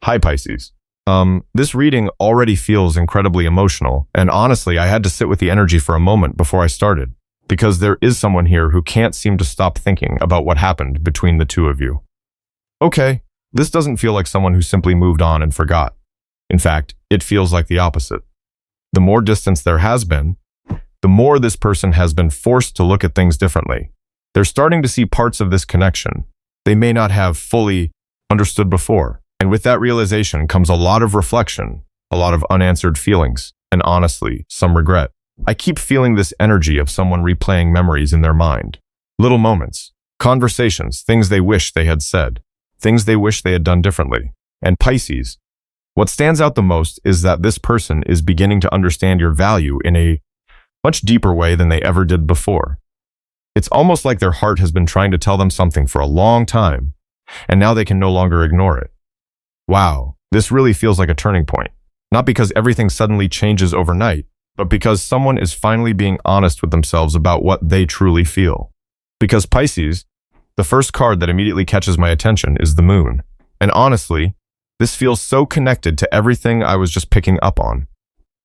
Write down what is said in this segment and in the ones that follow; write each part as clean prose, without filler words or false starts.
Hi, Pisces. This reading already feels incredibly emotional, and honestly, I had to sit with the energy for a moment before I started, because there is someone here who can't seem to stop thinking about what happened between the two of you. Okay, this doesn't feel like someone who simply moved on and forgot. In fact, it feels like the opposite. The more distance there has been, the more this person has been forced to look at things differently. They're starting to see parts of this connection they may not have fully understood before. And with that realization comes a lot of reflection, a lot of unanswered feelings, and honestly, some regret. I keep feeling this energy of someone replaying memories in their mind. Little moments, conversations, things they wish they had said, things they wish they had done differently. And Pisces, what stands out the most is that this person is beginning to understand your value in a much deeper way than they ever did before. It's almost like their heart has been trying to tell them something for a long time, and now they can no longer ignore it. Wow, this really feels like a turning point. Not because everything suddenly changes overnight, but because someone is finally being honest with themselves about what they truly feel. Because Pisces, the first card that immediately catches my attention is the moon. And honestly, this feels so connected to everything I was just picking up on.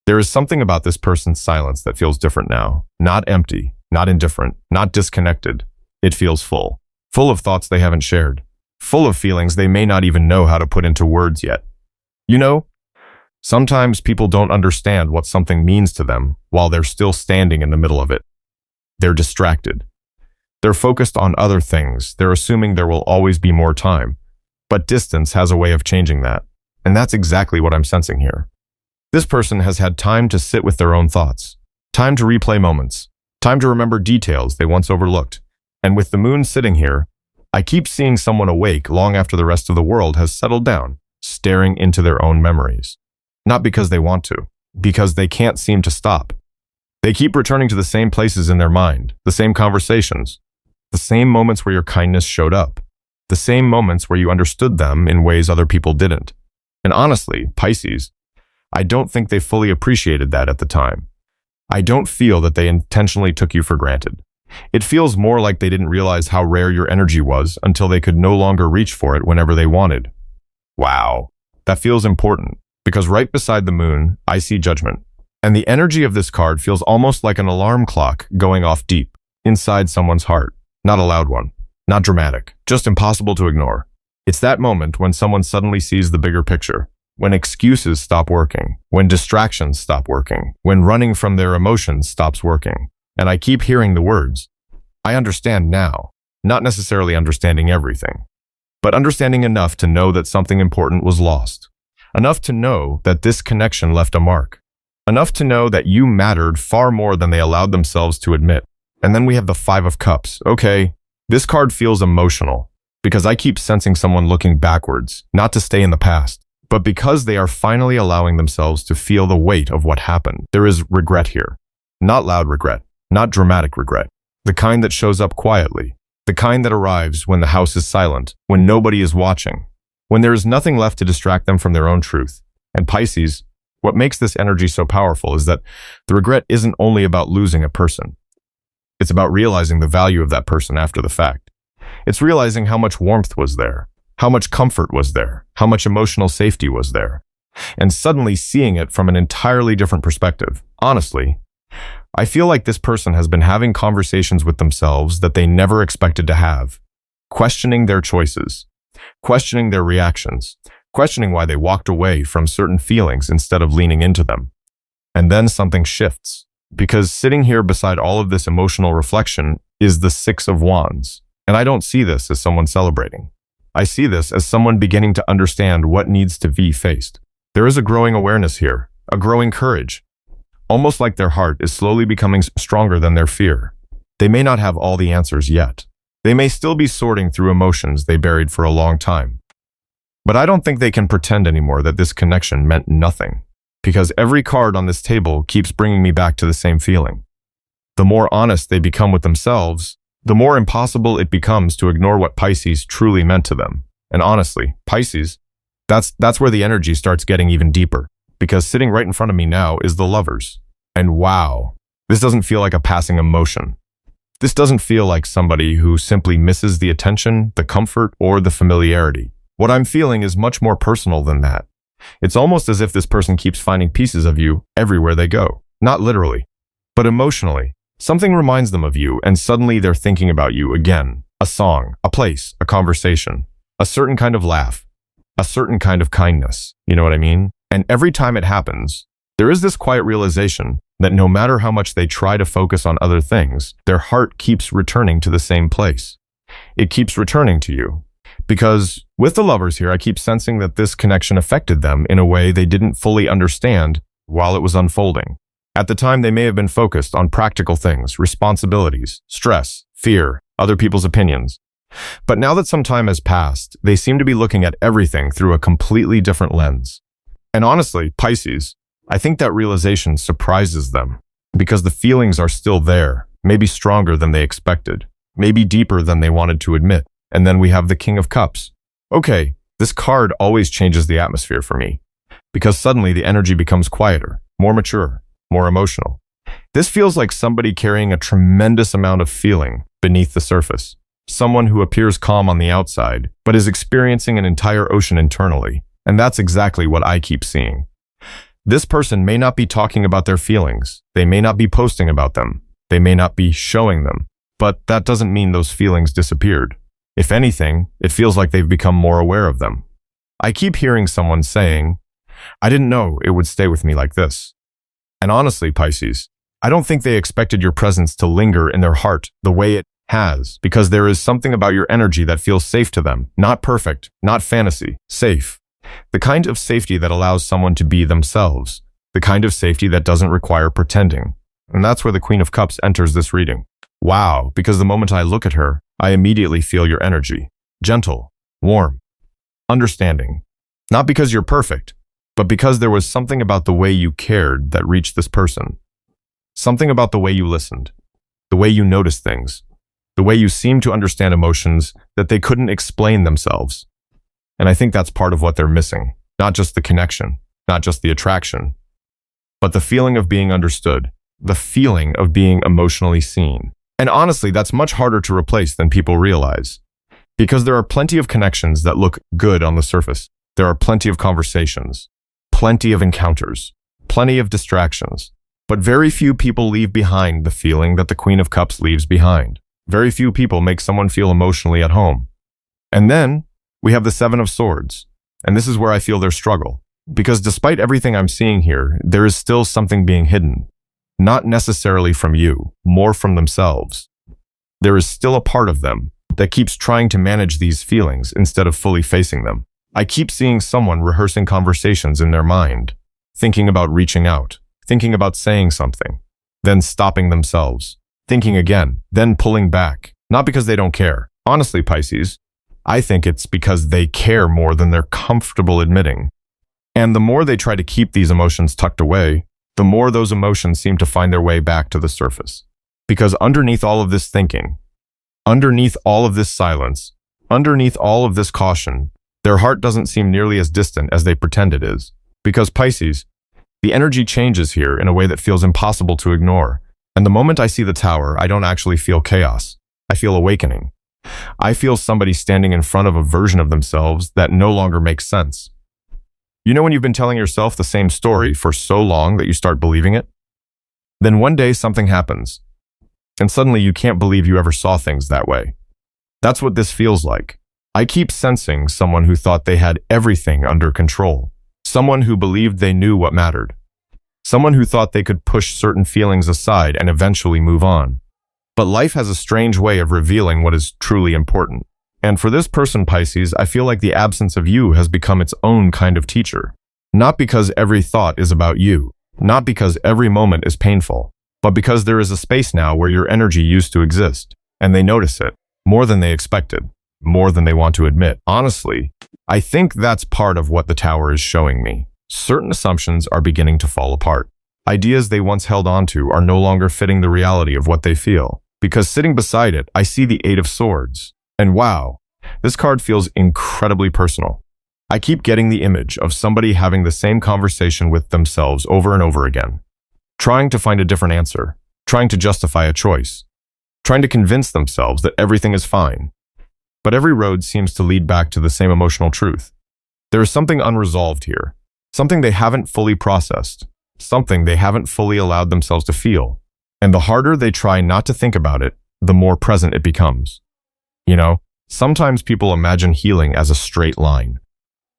There is something about this person's silence that feels different now. Not empty, not indifferent, not disconnected. It feels full. Full of thoughts they haven't shared. Full of feelings they may not even know how to put into words yet. You know, sometimes people don't understand what something means to them while they're still standing in the middle of it. They're distracted. They're focused on other things. They're assuming there will always be more time. But distance has a way of changing that. And that's exactly what I'm sensing here. This person has had time to sit with their own thoughts, time to replay moments, time to remember details they once overlooked. And with the moon sitting here, I keep seeing someone awake long after the rest of the world has settled down, staring into their own memories. Not because they want to, because they can't seem to stop. They keep returning to the same places in their mind, the same conversations, the same moments where your kindness showed up, the same moments where you understood them in ways other people didn't. And honestly, Pisces, I don't think they fully appreciated that at the time. I don't feel that they intentionally took you for granted. It feels more like they didn't realize how rare your energy was until they could no longer reach for it whenever they wanted. Wow, that feels important, because right beside the moon, I see judgment. And the energy of this card feels almost like an alarm clock going off deep, inside someone's heart. Not a loud one, not dramatic, just impossible to ignore. It's that moment when someone suddenly sees the bigger picture, when excuses stop working, when distractions stop working, when running from their emotions stops working. And I keep hearing the words, I understand now, not necessarily understanding everything, but understanding enough to know that something important was lost, enough to know that this connection left a mark, enough to know that you mattered far more than they allowed themselves to admit. And then we have the Five of Cups. Okay, this card feels emotional because I keep sensing someone looking backwards, not to stay in the past, but because they are finally allowing themselves to feel the weight of what happened. There is regret here, not loud regret. Not dramatic regret, the kind that shows up quietly, the kind that arrives when the house is silent, when nobody is watching, when there is nothing left to distract them from their own truth. And Pisces, what makes this energy so powerful is that the regret isn't only about losing a person. It's about realizing the value of that person after the fact. It's realizing how much warmth was there, how much comfort was there, how much emotional safety was there, and suddenly seeing it from an entirely different perspective. Honestly, I feel like this person has been having conversations with themselves that they never expected to have, questioning their choices, questioning their reactions, questioning why they walked away from certain feelings instead of leaning into them. And then something shifts, because sitting here beside all of this emotional reflection is the Six of Wands. And I don't see this as someone celebrating. I see this as someone beginning to understand what needs to be faced. There is a growing awareness here, a growing courage. Almost like their heart is slowly becoming stronger than their fear. They may not have all the answers yet. They may still be sorting through emotions they buried for a long time. But I don't think they can pretend anymore that this connection meant nothing, because every card on this table keeps bringing me back to the same feeling. The more honest they become with themselves, the more impossible it becomes to ignore what Pisces truly meant to them. And honestly, Pisces, that's where the energy starts getting even deeper. Because sitting right in front of me now is the Lovers. And wow, this doesn't feel like a passing emotion. This doesn't feel like somebody who simply misses the attention, the comfort, or the familiarity. What I'm feeling is much more personal than that. It's almost as if this person keeps finding pieces of you everywhere they go. Not literally, but emotionally. Something reminds them of you, and suddenly they're thinking about you again. A song, a place, a conversation, a certain kind of laugh, a certain kind of kindness. You know what I mean? And every time it happens, there is this quiet realization that no matter how much they try to focus on other things, their heart keeps returning to the same place. It keeps returning to you. Because with the lovers here, I keep sensing that this connection affected them in a way they didn't fully understand while it was unfolding. At the time, they may have been focused on practical things, responsibilities, stress, fear, other people's opinions. But now that some time has passed, they seem to be looking at everything through a completely different lens. And honestly, Pisces, I think that realization surprises them because the feelings are still there, maybe stronger than they expected, maybe deeper than they wanted to admit. And then we have the King of Cups. Okay, this card always changes the atmosphere for me because suddenly the energy becomes quieter, more mature, more emotional. This feels like somebody carrying a tremendous amount of feeling beneath the surface. Someone who appears calm on the outside, but is experiencing an entire ocean internally. And that's exactly what I keep seeing. This person may not be talking about their feelings. They may not be posting about them. They may not be showing them. But that doesn't mean those feelings disappeared. If anything, it feels like they've become more aware of them. I keep hearing someone saying, I didn't know it would stay with me like this. And honestly, Pisces, I don't think they expected your presence to linger in their heart the way it has, because there is something about your energy that feels safe to them. Not perfect, not fantasy, safe. The kind of safety that allows someone to be themselves. The kind of safety that doesn't require pretending. And that's where the Queen of Cups enters this reading. Wow, because the moment I look at her, I immediately feel your energy. Gentle, warm, understanding. Not because you're perfect, but because there was something about the way you cared that reached this person. Something about the way you listened, the way you noticed things, the way you seemed to understand emotions that they couldn't explain themselves. And I think that's part of what they're missing. Not just the connection, not just the attraction, but the feeling of being understood, the feeling of being emotionally seen. And honestly, that's much harder to replace than people realize. Because there are plenty of connections that look good on the surface. There are plenty of conversations, plenty of encounters, plenty of distractions. But very few people leave behind the feeling that the Queen of Cups leaves behind. Very few people make someone feel emotionally at home. And then we have the Seven of Swords. And this is where I feel their struggle. Because despite everything I'm seeing here, there is still something being hidden. Not necessarily from you, more from themselves. There is still a part of them that keeps trying to manage these feelings instead of fully facing them. I keep seeing someone rehearsing conversations in their mind, thinking about reaching out, thinking about saying something, then stopping themselves, thinking again, then pulling back. Not because they don't care. Honestly, Pisces, I think it's because they care more than they're comfortable admitting. And the more they try to keep these emotions tucked away, the more those emotions seem to find their way back to the surface. Because underneath all of this thinking, underneath all of this silence, underneath all of this caution, their heart doesn't seem nearly as distant as they pretend it is. Because Pisces, the energy changes here in a way that feels impossible to ignore. And the moment I see the Tower, I don't actually feel chaos. I feel awakening. I feel somebody standing in front of a version of themselves that no longer makes sense. You know when you've been telling yourself the same story for so long that you start believing it? Then one day something happens, and suddenly you can't believe you ever saw things that way. That's what this feels like. I keep sensing someone who thought they had everything under control. Someone who believed they knew what mattered. Someone who thought they could push certain feelings aside and eventually move on. But life has a strange way of revealing what is truly important. And for this person, Pisces, I feel like the absence of you has become its own kind of teacher. Not because every thought is about you, not because every moment is painful, but because there is a space now where your energy used to exist, and they notice it, more than they expected, more than they want to admit. Honestly, I think that's part of what the Tower is showing me. Certain assumptions are beginning to fall apart. Ideas they once held onto are no longer fitting the reality of what they feel. Because sitting beside it, I see the Eight of Swords. And wow, this card feels incredibly personal. I keep getting the image of somebody having the same conversation with themselves over and over again, trying to find a different answer, trying to justify a choice, trying to convince themselves that everything is fine. but every road seems to lead back to the same emotional truth. There is something unresolved here, something they haven't fully processed, something they haven't fully allowed themselves to feel. And the harder they try not to think about it, the more present it becomes. You know, sometimes people imagine healing as a straight line.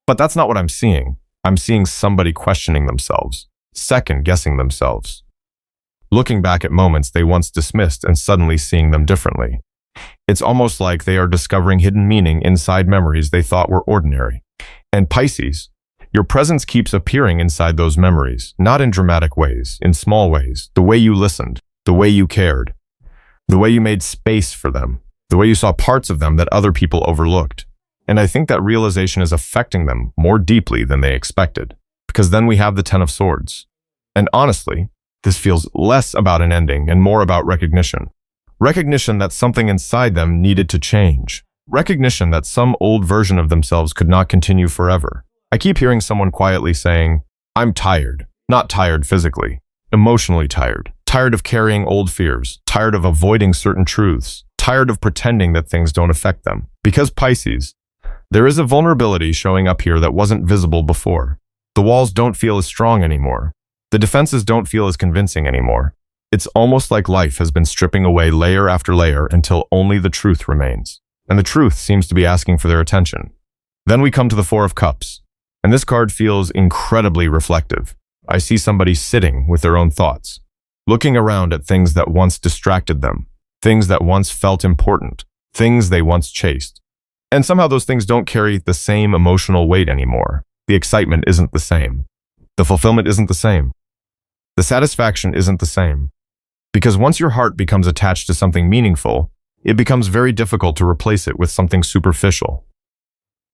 But that's not what I'm seeing. I'm seeing somebody questioning themselves, second-guessing themselves, looking back at moments they once dismissed and suddenly seeing them differently. It's almost like they are discovering hidden meaning inside memories they thought were ordinary. And Pisces, your presence keeps appearing inside those memories, not in dramatic ways, in small ways, the way you listened, the way you cared, the way you made space for them, the way you saw parts of them that other people overlooked. And I think that realization is affecting them more deeply than they expected, because then we have the Ten of Swords. And honestly, this feels less about an ending and more about recognition. Recognition that something inside them needed to change. Recognition that some old version of themselves could not continue forever. I keep hearing someone quietly saying, "I'm tired." Not tired physically, emotionally tired. Tired of carrying old fears, tired of avoiding certain truths, tired of pretending that things don't affect them. Because Pisces, there is a vulnerability showing up here that wasn't visible before. The walls don't feel as strong anymore. The defenses don't feel as convincing anymore. It's almost like life has been stripping away layer after layer until only the truth remains. And the truth seems to be asking for their attention. Then we come to the Four of Cups, and this card feels incredibly reflective. I see somebody sitting with their own thoughts, looking around at things that once distracted them, things that once felt important, things they once chased. And somehow those things don't carry the same emotional weight anymore. The excitement isn't the same. The fulfillment isn't the same. The satisfaction isn't the same. Because once your heart becomes attached to something meaningful, it becomes very difficult to replace it with something superficial.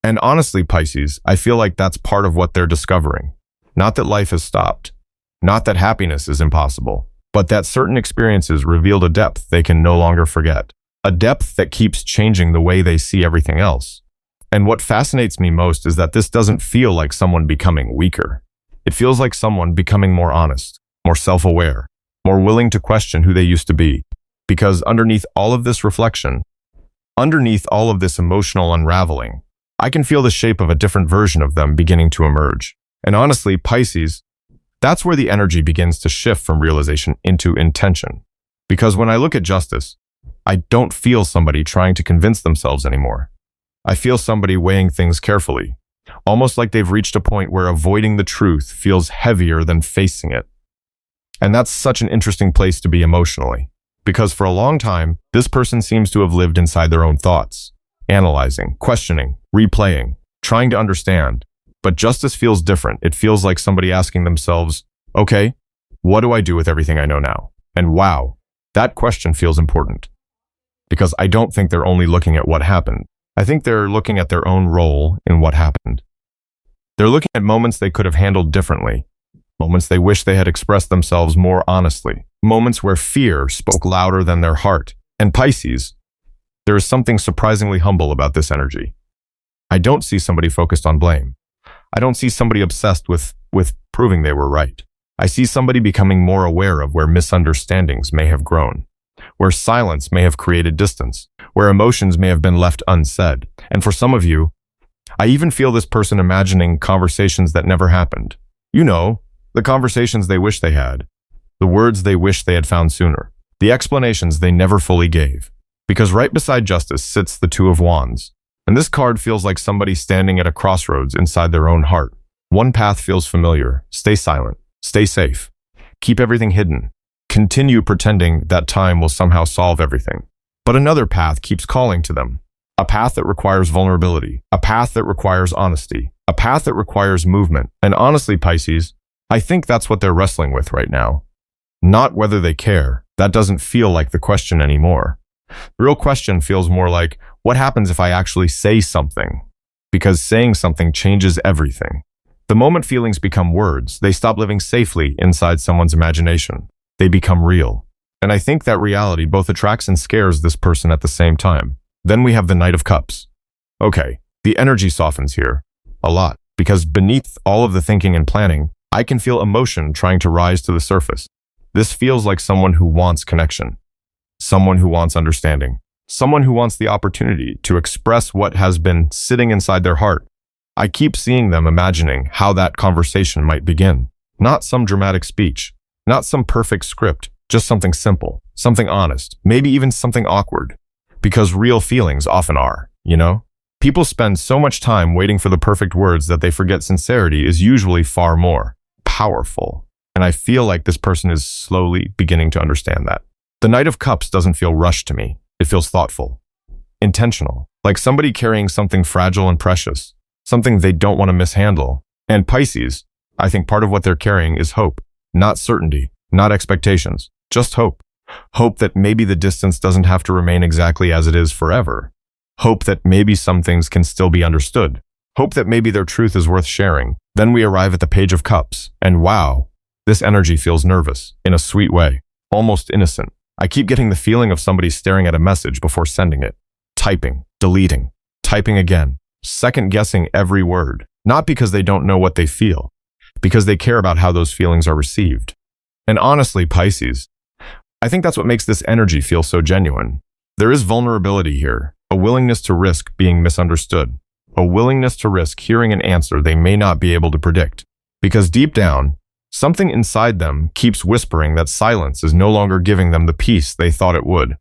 And honestly, Pisces, I feel like that's part of what they're discovering. Not that life has stopped. Not that happiness is impossible. But that certain experiences revealed a depth they can no longer forget. A depth that keeps changing the way they see everything else. And what fascinates me most is that this doesn't feel like someone becoming weaker. It feels like someone becoming more honest, more self-aware, more willing to question who they used to be. Because underneath all of this reflection, underneath all of this emotional unraveling, I can feel the shape of a different version of them beginning to emerge. And honestly, Pisces, that's where the energy begins to shift from realization into intention. Because when I look at justice, I don't feel somebody trying to convince themselves anymore. I feel somebody weighing things carefully, almost like they've reached a point where avoiding the truth feels heavier than facing it. And that's such an interesting place to be emotionally, because for a long time, this person seems to have lived inside their own thoughts, analyzing, questioning, replaying, trying to understand. But justice feels different. It feels like somebody asking themselves, okay, what do I do with everything I know now? And wow, that question feels important. Because I don't think they're only looking at what happened. I think they're looking at their own role in what happened. They're looking at moments they could have handled differently, moments they wish they had expressed themselves more honestly, moments where fear spoke louder than their heart. And Pisces, there is something surprisingly humble about this energy. I don't see somebody focused on blame. I don't see somebody obsessed with proving they were right. I see somebody becoming more aware of where misunderstandings may have grown, where silence may have created distance, where emotions may have been left unsaid. And for some of you, I even feel this person imagining conversations that never happened. You know, the conversations they wish they had, the words they wish they had found sooner, the explanations they never fully gave. Because right beside justice sits the Two of Wands. And this card feels like somebody standing at a crossroads inside their own heart. One path feels familiar. Stay silent. Stay safe. Keep everything hidden. Continue pretending that time will somehow solve everything. But another path keeps calling to them. A path that requires vulnerability. A path that requires honesty. A path that requires movement. And honestly, Pisces, I think that's what they're wrestling with right now. Not whether they care. That doesn't feel like the question anymore. The real question feels more like, what happens if I actually say something? Because saying something changes everything. The moment feelings become words, they stop living safely inside someone's imagination. They become real. And I think that reality both attracts and scares this person at the same time. Then we have the Knight of Cups. Okay, the energy softens here. A lot. Because beneath all of the thinking and planning, I can feel emotion trying to rise to the surface. This feels like someone who wants connection. Someone who wants understanding. someone who wants the opportunity to express what has been sitting inside their heart. I keep seeing them imagining how that conversation might begin. Not some dramatic speech, not some perfect script, just something simple, something honest, maybe even something awkward. Because real feelings often are, you know? People spend so much time waiting for the perfect words that they forget sincerity is usually far more powerful. And I feel like this person is slowly beginning to understand that. The Knight of Cups doesn't feel rushed to me. It feels thoughtful, intentional, like somebody carrying something fragile and precious, something they don't want to mishandle. And Pisces, I think part of what they're carrying is hope, not certainty, not expectations, just hope. Hope that maybe the distance doesn't have to remain exactly as it is forever. Hope that maybe some things can still be understood. Hope that maybe their truth is worth sharing. Then we arrive at the Page of Cups, and wow, this energy feels nervous, in a sweet way, almost innocent. I keep getting the feeling of somebody staring at a message before sending it, typing, deleting, typing again, second-guessing every word, not because they don't know what they feel, because they care about how those feelings are received. And honestly, Pisces, I think that's what makes this energy feel so genuine. There is vulnerability here, a willingness to risk being misunderstood, a willingness to risk hearing an answer they may not be able to predict. Because deep down, something inside them keeps whispering that silence is no longer giving them the peace they thought it would.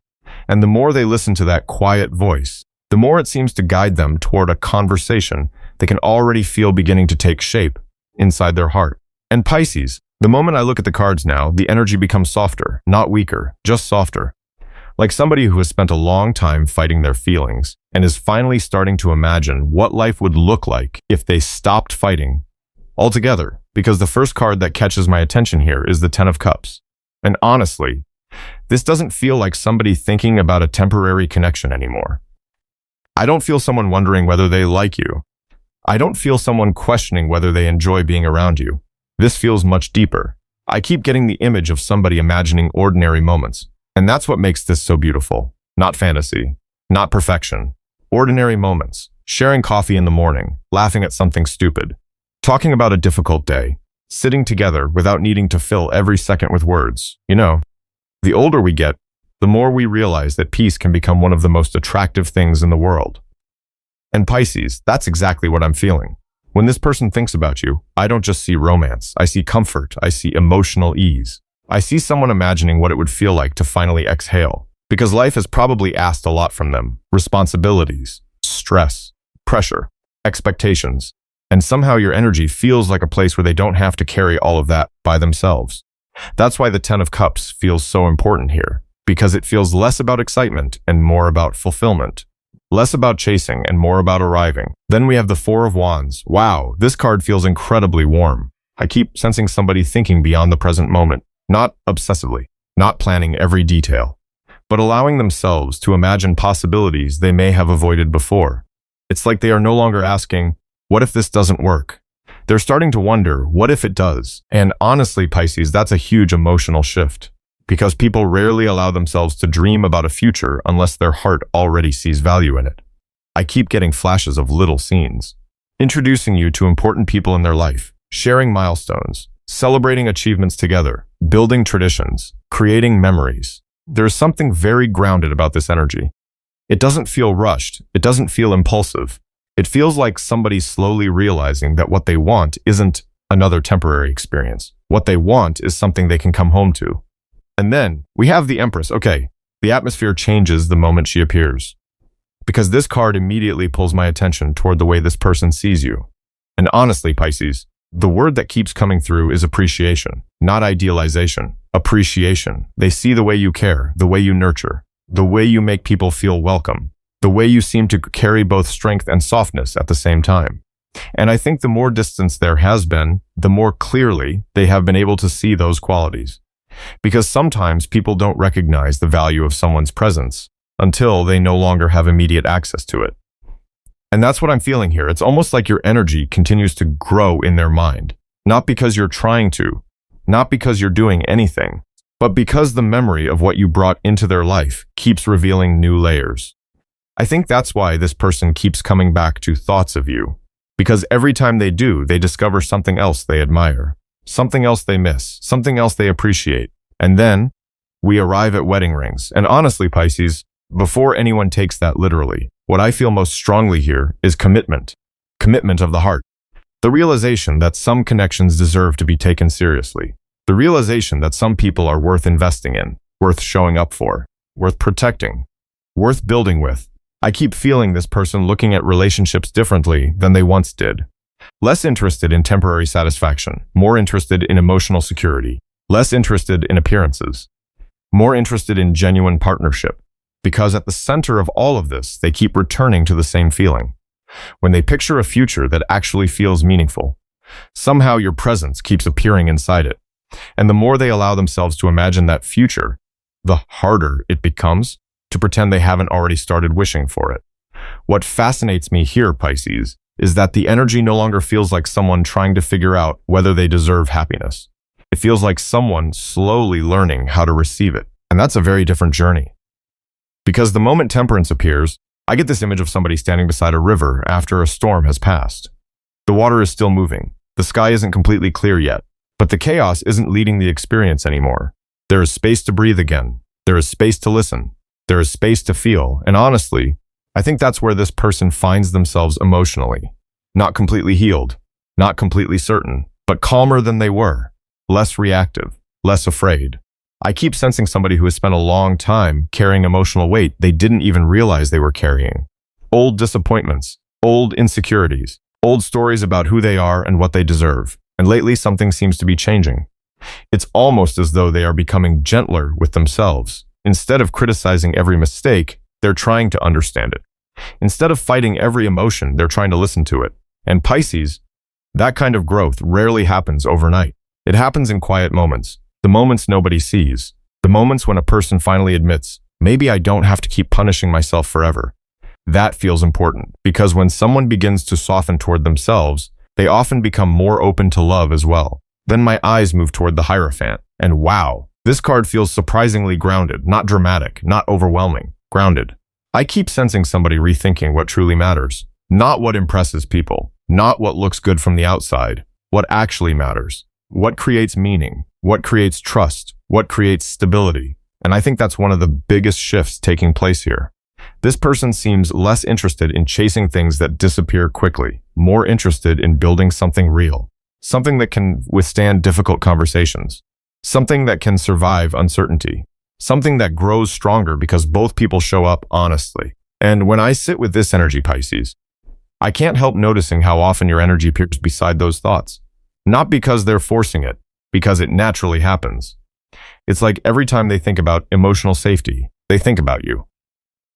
And the more they listen to that quiet voice, the more it seems to guide them toward a conversation they can already feel beginning to take shape inside their heart. And Pisces, the moment I look at the cards now, the energy becomes softer, not weaker, just softer. Like somebody who has spent a long time fighting their feelings and is finally starting to imagine what life would look like if they stopped fighting altogether. Because the first card that catches my attention here is the Ten of Cups. And honestly, this doesn't feel like somebody thinking about a temporary connection anymore. I don't feel someone wondering whether they like you. I don't feel someone questioning whether they enjoy being around you. This feels much deeper. I keep getting the image of somebody imagining ordinary moments. And that's what makes this so beautiful. Not fantasy, not perfection. Ordinary moments. Sharing coffee in the morning, laughing at something stupid, talking about a difficult day, sitting together without needing to fill every second with words. You know, the older we get, the more we realize that peace can become one of the most attractive things in the world. And Pisces, that's exactly what I'm feeling. When this person thinks about you, I don't just see romance. I see comfort. I see emotional ease. I see someone imagining what it would feel like to finally exhale. Because life has probably asked a lot from them. Responsibilities, stress, pressure, expectations. And somehow your energy feels like a place where they don't have to carry all of that by themselves. That's why the Ten of Cups feels so important here. Because it feels less about excitement and more about fulfillment. Less about chasing and more about arriving. Then we have the Four of Wands. Wow, this card feels incredibly warm. I keep sensing somebody thinking beyond the present moment. Not obsessively, not planning every detail, but allowing themselves to imagine possibilities they may have avoided before. It's like they are no longer asking, what if this doesn't work? They're starting to wonder, what if it does? And honestly, Pisces, that's a huge emotional shift. Because people rarely allow themselves to dream about a future unless their heart already sees value in it. I keep getting flashes of little scenes, introducing you to important people in their life, sharing milestones, celebrating achievements together, building traditions, creating memories. There's something very grounded about this energy. It doesn't feel rushed. It doesn't feel impulsive. It feels like somebody slowly realizing that what they want isn't another temporary experience. What they want is something they can come home to. And then we have the Empress. Okay, the atmosphere changes the moment she appears. Because this card immediately pulls my attention toward the way this person sees you. And honestly, Pisces, the word that keeps coming through is appreciation, not idealization. Appreciation. They see the way you care, the way you nurture, the way you make people feel welcome, the way you seem to carry both strength and softness at the same time. And I think the more distance there has been, the more clearly they have been able to see those qualities. Because sometimes people don't recognize the value of someone's presence until they no longer have immediate access to it. And that's what I'm feeling here. It's almost like your energy continues to grow in their mind. Not because you're trying to, not because you're doing anything, but because the memory of what you brought into their life keeps revealing new layers. I think that's why this person keeps coming back to thoughts of you. Because every time they do, they discover something else they admire, something else they miss, something else they appreciate. And then we arrive at wedding rings. And honestly, Pisces, Before anyone takes that literally, what I feel most strongly here is commitment. Commitment of the heart. The realization that some connections deserve to be taken seriously. The realization that some people are worth investing in, worth showing up for, worth protecting, worth building with. I keep feeling this person looking at relationships differently than they once did. Less interested in temporary satisfaction, more interested in emotional security, less interested in appearances, more interested in genuine partnership. Because at the center of all of this, they keep returning to the same feeling. When they picture a future that actually feels meaningful, somehow your presence keeps appearing inside it. And the more they allow themselves to imagine that future, the harder it becomes to pretend they haven't already started wishing for it. What fascinates me here, Pisces, is that the energy no longer feels like someone trying to figure out whether they deserve happiness. It feels like someone slowly learning how to receive it. And that's a very different journey. Because the moment temperance appears, I get this image of somebody standing beside a river after a storm has passed. The water is still moving. The sky isn't completely clear yet, but the chaos isn't leading the experience anymore. There is space to breathe again. There is space to listen. There is space to feel. And honestly, I think that's where this person finds themselves emotionally. Not completely healed, not completely certain, but calmer than they were, less reactive, less afraid. I keep sensing somebody who has spent a long time carrying emotional weight they didn't even realize they were carrying. Old disappointments, old insecurities, old stories about who they are and what they deserve. And lately something seems to be changing. It's almost as though they are becoming gentler with themselves. Instead of criticizing every mistake, they're trying to understand it. Instead of fighting every emotion, they're trying to listen to it. And Pisces, that kind of growth rarely happens overnight. It happens in quiet moments. The moments nobody sees. The moments when a person finally admits, maybe I don't have to keep punishing myself forever. That feels important, because when someone begins to soften toward themselves, they often become more open to love as well. Then my eyes move toward the Hierophant, and wow, this card feels surprisingly grounded, not dramatic, not overwhelming, grounded. I keep sensing somebody rethinking what truly matters. Not what impresses people, not what looks good from the outside, what actually matters. What creates meaning? What creates trust? What creates stability? And I think that's one of the biggest shifts taking place here. This person seems less interested in chasing things that disappear quickly, more interested in building something real, something that can withstand difficult conversations, something that can survive uncertainty, something that grows stronger because both people show up honestly. And when I sit with this energy, Pisces, I can't help noticing how often your energy appears beside those thoughts. Not because they're forcing it, because it naturally happens. It's like every time they think about emotional safety, they think about you.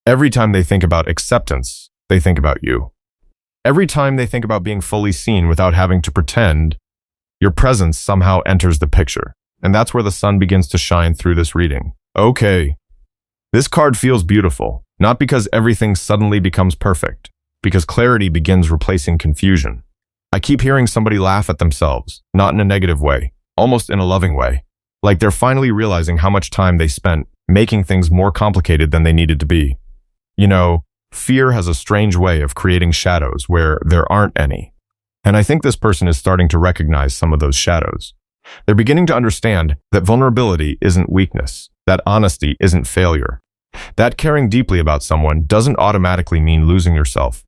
Every time they think about acceptance, they think about you. Every time they think about being fully seen without having to pretend, your presence somehow enters the picture. And that's where the sun begins to shine through this reading. Okay, this card feels beautiful, not because everything suddenly becomes perfect, because clarity begins replacing confusion. I keep hearing somebody laugh at themselves, not in a negative way, almost in a loving way. Like they're finally realizing how much time they spent making things more complicated than they needed to be. You know, fear has a strange way of creating shadows where there aren't any. And I think this person is starting to recognize some of those shadows. They're beginning to understand that vulnerability isn't weakness, that honesty isn't failure, that caring deeply about someone doesn't automatically mean losing yourself.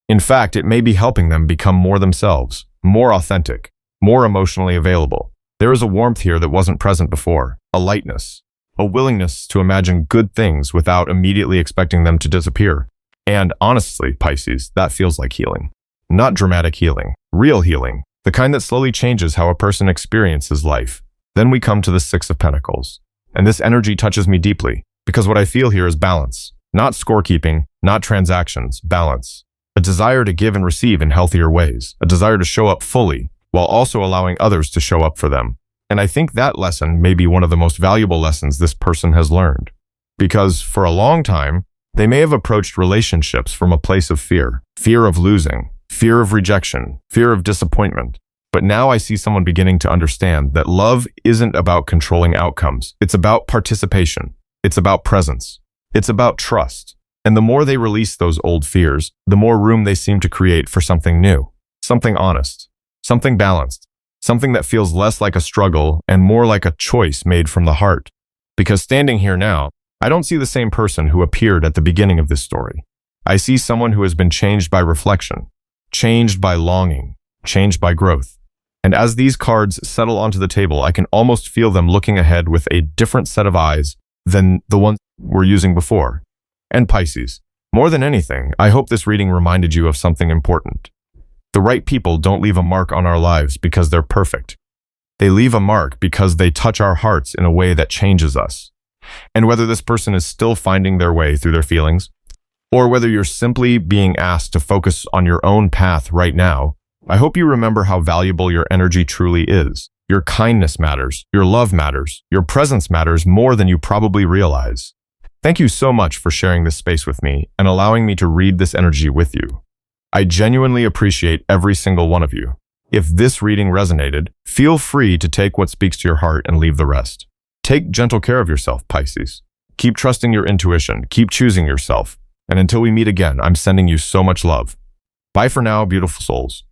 In fact, it may be helping them become more themselves, more authentic, more emotionally available. There is a warmth here that wasn't present before, a lightness, a willingness to imagine good things without immediately expecting them to disappear. And honestly, Pisces, that feels like healing. Not dramatic healing, real healing, the kind that slowly changes how a person experiences life. Then we come to the Six of Pentacles. And this energy touches me deeply, because what I feel here is balance. Not scorekeeping, not transactions, balance. A desire to give and receive in healthier ways, a desire to show up fully, while also allowing others to show up for them. And I think that lesson may be one of the most valuable lessons this person has learned. Because for a long time, they may have approached relationships from a place of fear of losing, fear of rejection, fear of disappointment. But now I see someone beginning to understand that love isn't about controlling outcomes. It's about participation. It's about presence. It's about trust. And the more they release those old fears, the more room they seem to create for something new, something honest, something balanced, something that feels less like a struggle and more like a choice made from the heart. Because standing here now, I don't see the same person who appeared at the beginning of this story. I see someone who has been changed by reflection, changed by longing, changed by growth. And as these cards settle onto the table, I can almost feel them looking ahead with a different set of eyes than the ones we're using before. And Pisces, more than anything, I hope this reading reminded you of something important. The right people don't leave a mark on our lives because they're perfect. They leave a mark because they touch our hearts in a way that changes us. And whether this person is still finding their way through their feelings, or whether you're simply being asked to focus on your own path right now, I hope you remember how valuable your energy truly is. Your kindness matters, your love matters, your presence matters more than you probably realize. Thank you so much for sharing this space with me and allowing me to read this energy with you. I genuinely appreciate every single one of you. If this reading resonated, feel free to take what speaks to your heart and leave the rest. Take gentle care of yourself, Pisces. Keep trusting your intuition, keep choosing yourself. And until we meet again, I'm sending you so much love. Bye for now, beautiful souls.